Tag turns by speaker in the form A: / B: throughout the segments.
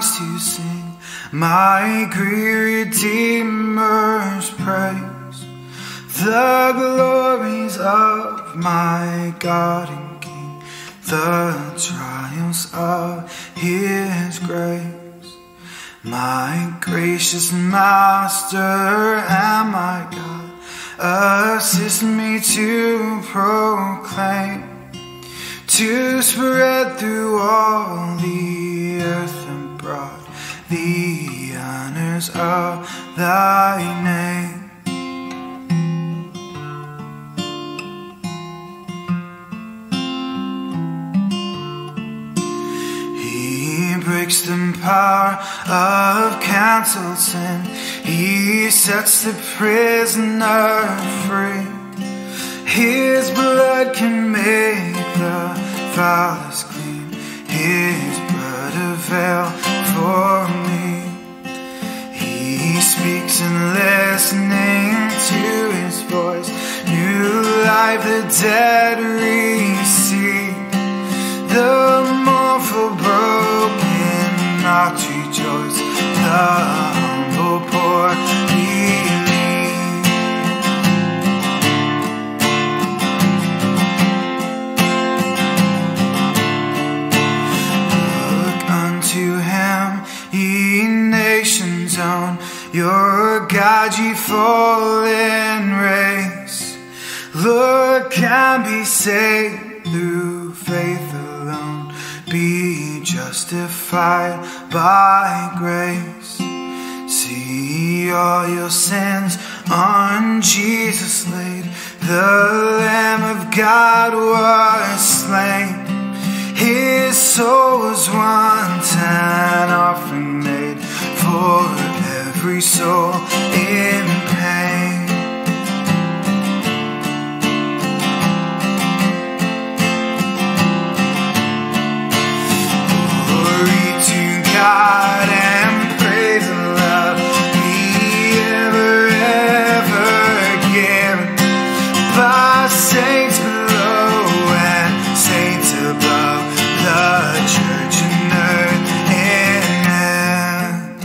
A: songs to sing, my great Redeemer's praise, the glories of my God and King, the triumphs of His grace. My gracious Master and my God, assist me to proclaim, to spread through all the earth abroad the honors of thy name. He breaks the power of cancelled sin, He sets the prisoner free. His blood can make the foulest clean, His blood avail for me. He speaks and listening to His voice, new life the dead receive. The mournful broken hearts rejoice, the humble poor believe. Look unto Him, ye nations own, your God, ye fallen race. Look and be saved through faith alone, be justified by grace. See all your sins on Jesus laid, the Lamb of God was slain. His soul was once an offering made for every soul in pain. God and praise and love be ever, ever given by saints below and saints above, the church and earth and heaven.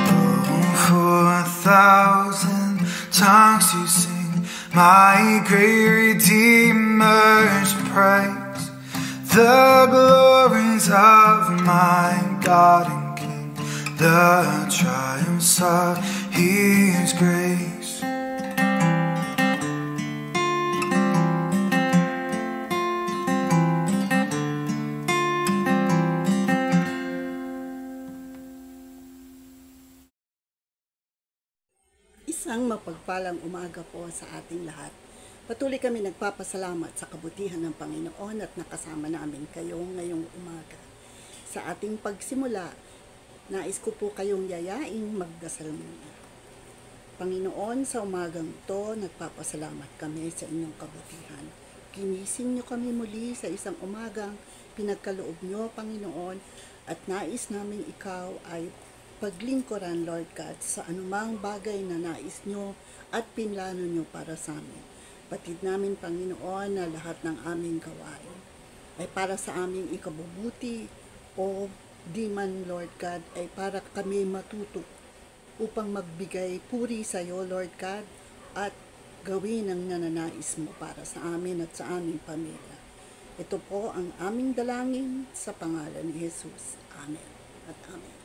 A: Oh, for 1,000 tongues to sing my great Redeemer's praise, the glories of my God and King, the triumphs of His grace.
B: Isang mapagpalang umaga po sa ating lahat. Patuloy kami nagpapasalamat sa kabutihan ng Panginoon at nakasama namin kayo ngayong umaga. Sa ating pagsimula, nais ko po kayong yayaing magdasal muna. Panginoon, sa umagang ito, nagpapasalamat kami sa inyong kabutihan. Ginising niyo kami muli sa isang umagang pinagkaloob niyo, Panginoon, at nais namin ikaw ay paglingkuran, Lord God, sa anumang bagay na nais nyo at pinlano nyo para sa amin. Batid namin, Panginoon, na lahat ng aming gawain ay para sa aming ikabubuti o di man, Lord God, ay para kami matuto upang magbigay puri sa iyo, Lord God, at gawin ang nananais mo para sa amin at sa aming pamilya. Ito po ang aming dalangin sa pangalan ni Jesus. Amen at amen.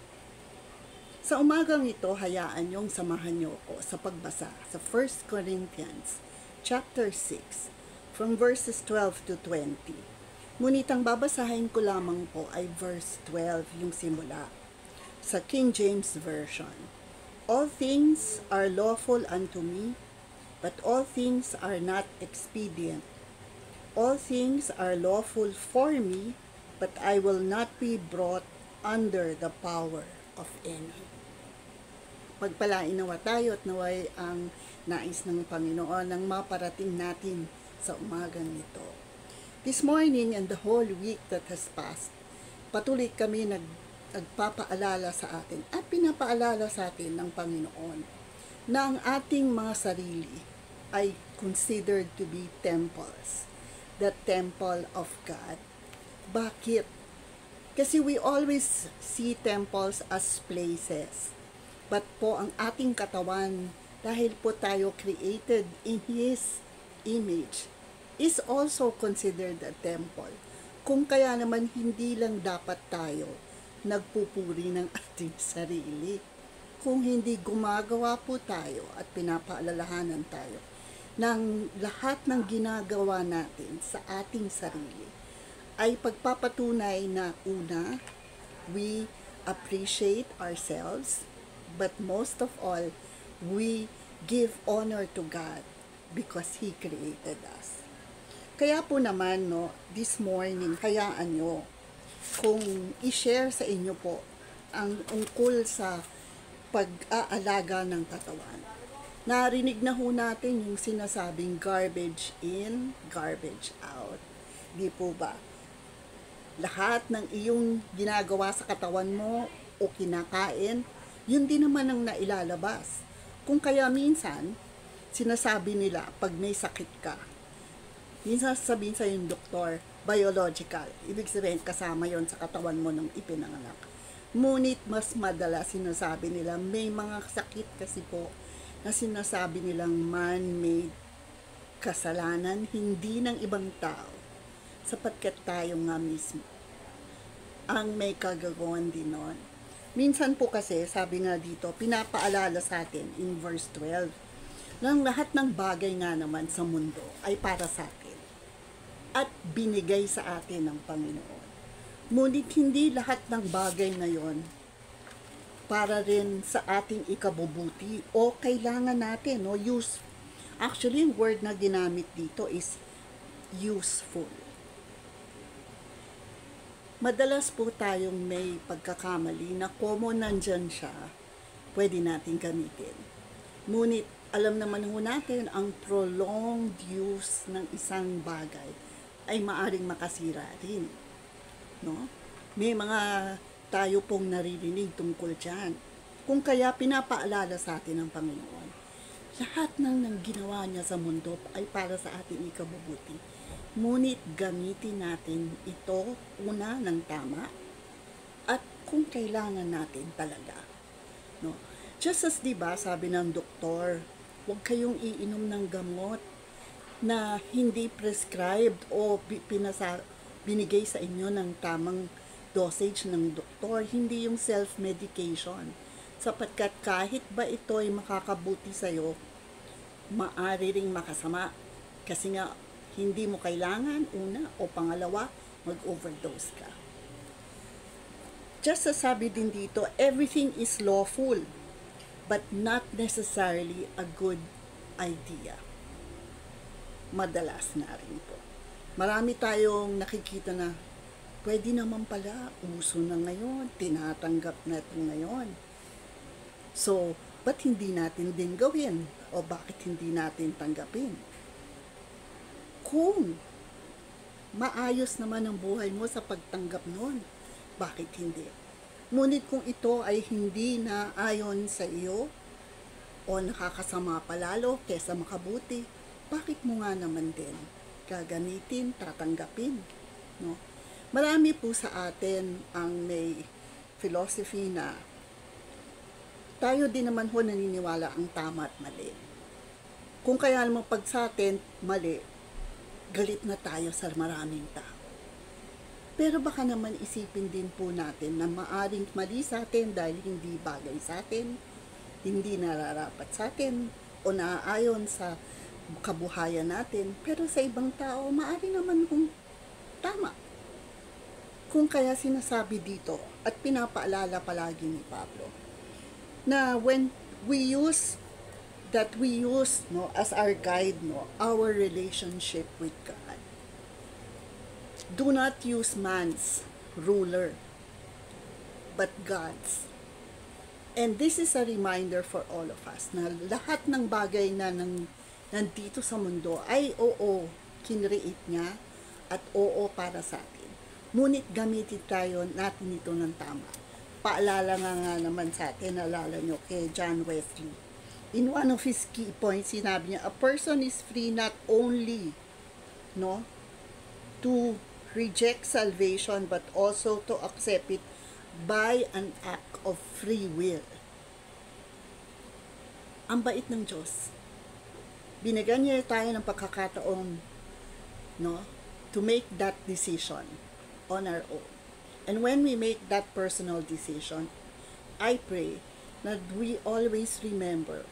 B: Sa umagang ito, hayaan niyong samahan niyo ako sa pagbasa sa 1 Corinthians chapter 6 from verses 12 to 20. Ngunit ang babasahin ko lamang po ay verse 12, yung simula, sa King James Version. All things are lawful unto me, but all things are not expedient. All things are lawful for me, but I will not be brought under the power of any. Pagpalain nawa tayo at naway ang nais ng Panginoon ang maparating natin sa umagang ito. This morning and the whole week that has passed, patuloy kami nagpapaalala sa atin at pinapaalala sa atin ng Panginoon na ang ating mga sarili ay considered to be temples. The temple of God. Bakit? Kasi we always see temples as places. But po ang ating katawan, dahil po tayo created in His image, is also considered a temple. Kung kaya naman hindi lang dapat tayo nagpupuri ng ating sarili. Kung hindi gumagawa po tayo at pinapaalalahanan tayo ng lahat ng ginagawa natin sa ating sarili, ay pagpapatunay na una, we appreciate ourselves, but most of all, we give honor to God because He created us. Kaya po naman, no, this morning, hayaan nyo kung i-share sa inyo po ang ungkol sa pag-aalaga ng katawan. Narinig na ho natin yung sinasabing garbage in, garbage out. Di po ba? Lahat ng iyong ginagawa sa katawan mo o kinakain, yun din naman ang nailalabas. Kung kaya minsan, sinasabi nila pag may sakit ka, minsan sasabihin sa yung doktor, biological. Ibig sabihin, kasama yon sa katawan mo nung ipinanganak. Ngunit mas madalas sinasabi nila, may mga sakit kasi po na sinasabi nilang man-made, kasalanan, hindi ng ibang tao, sapagkat tayo nga mismo ang may kagagawan din nun. Minsan po kasi, sabi nga dito, pinapaalala sa atin in verse 12, ng lahat ng bagay nga naman sa mundo ay para sa atin at binigay sa atin ng Panginoon. Ngunit hindi lahat ng bagay na yon para rin sa ating ikabubuti o kailangan natin, no? Actually, yung word na ginamit dito is useful. Madalas po tayong may pagkakamali na common nandyan siya, pwede natin gamitin. Ngunit alam naman ho natin ang prolonged use ng isang bagay ay maaring makasira rin. No? May mga tayo pong naririnig tungkol dyan. Kung kaya pinapaalala sa atin ng Panginoon, lahat ng ginawa niya sa mundo ay para sa ating ikabubuti. Ngunit gamitin natin ito una ng tama at kung kailangan natin talaga. No? Just as diba, sabi ng doktor, huwag kayong iinom ng gamot na hindi prescribed o binigay sa inyo ng tamang dosage ng doktor, hindi yung self-medication. Sapagkat kahit ba ito ay makakabuti sa'yo, maaari ring makasama. Kasi nga, hindi mo kailangan, una, o pangalawa, mag-overdose ka. Just as sabi din dito, everything is lawful, but not necessarily a good idea. Madalas na rin po. Marami tayong nakikita na, pwede naman pala, uso na ngayon, tinatanggap na ito ngayon. So, ba't hindi natin din gawin? O bakit hindi natin tanggapin? Kung maayos naman ang buhay mo sa pagtanggap noon, bakit hindi? Ngunit kung ito ay hindi na ayon sa iyo o nakakasama palalo kesa makabuti, bakit mo nga naman din gagamitin, tatanggapin? No? Marami po sa atin ang may philosophy na tayo din naman ho naniniwala ang tama at mali. Kung kaya naman pag sa atin mali, galit na tayo sa maraming tao. Pero baka naman isipin din po natin na maaring mali sa atin dahil hindi bagay sa atin, hindi nararapat sa atin, o naaayon sa kabuhayan natin. Pero sa ibang tao, maaari naman kung tama. Kung kaya sinasabi dito at pinapaalala palagi ni Pablo na when we use no, as our guide, no, our relationship with God. Do not use man's ruler, but God's. And this is a reminder for all of us na lahat ng bagay na nandito sa mundo ay oo, kinreate niya at oo para sa atin. Ngunit gamitin natin ito ng tama. Paalala nga naman sa atin, naalala nyo kay John Wesley, in one of his key points, sinabi niya, a person is free not only, no, to reject salvation, but also to accept it by an act of free will. Ang bait ng Diyos. Binigyan niya tayo ng pagkakataon, no, to make that decision on our own. And when we make that personal decision, I pray that we always remember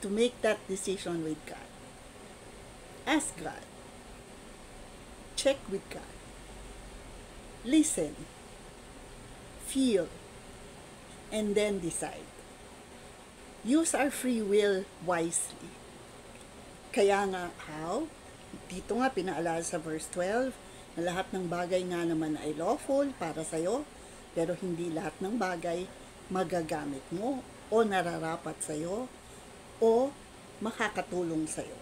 B: to make that decision with God. Ask God. Check with God. Listen. Feel. And then decide. Use our free will wisely. Kaya nga, how? Dito nga pinaalala sa verse 12, na lahat ng bagay nga naman ay lawful para sa'yo, pero hindi lahat ng bagay magagamit mo o nararapat sa'yo o makakatulong sa'yo.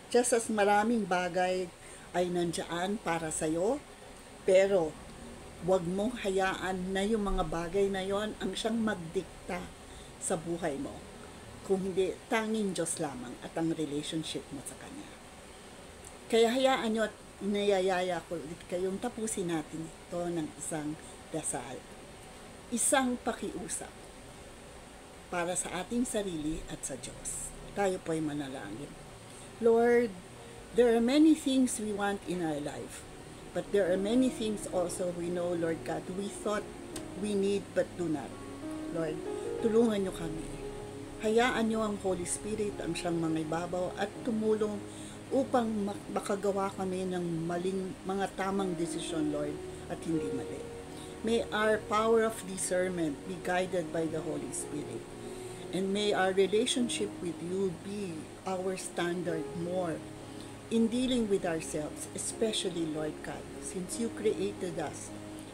B: Just as maraming bagay ay nandiyan para sa'yo, pero wag mong hayaan na yung mga bagay na yon ang siyang magdikta sa buhay mo. Kung hindi, tanging Diyos lamang at ang relationship mo sa Kanya. Kaya hayaan nyo at inayayaya ko ulit kayong tapusin natin ito ng isang dasal. Isang pakiusap para sa ating sarili at sa Diyos. Tayo po'y manalangin. Lord, there are many things we want in our life, but there are many things also we know, Lord God, we thought we need but do not. Lord, tulungan nyo kami. Hayaan nyo ang Holy Spirit ang siyang mangibabaw at tumulong upang makagawa kami ng maling mga tamang desisyon, Lord, at hindi mali. May our power of discernment be guided by the Holy Spirit. And may our relationship with you be our standard more in dealing with ourselves, especially, Lord God, since you created us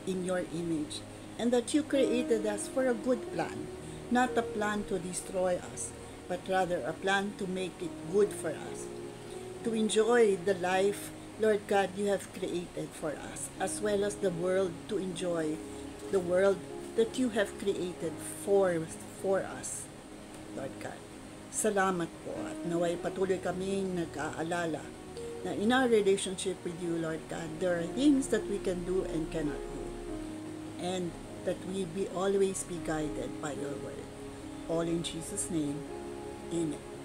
B: in your image, and that you created us for a good plan, not a plan to destroy us, but rather a plan to make it good for us, to enjoy the life, Lord God, you have created for us, as well as the world, to enjoy the world that you have created for us, Lord God. Salamat po at naway patuloy kaming nag-aalala na in our relationship with you, Lord God, there are things that we can do and cannot do, and that we be always be guided by your word. All in Jesus' name, amen.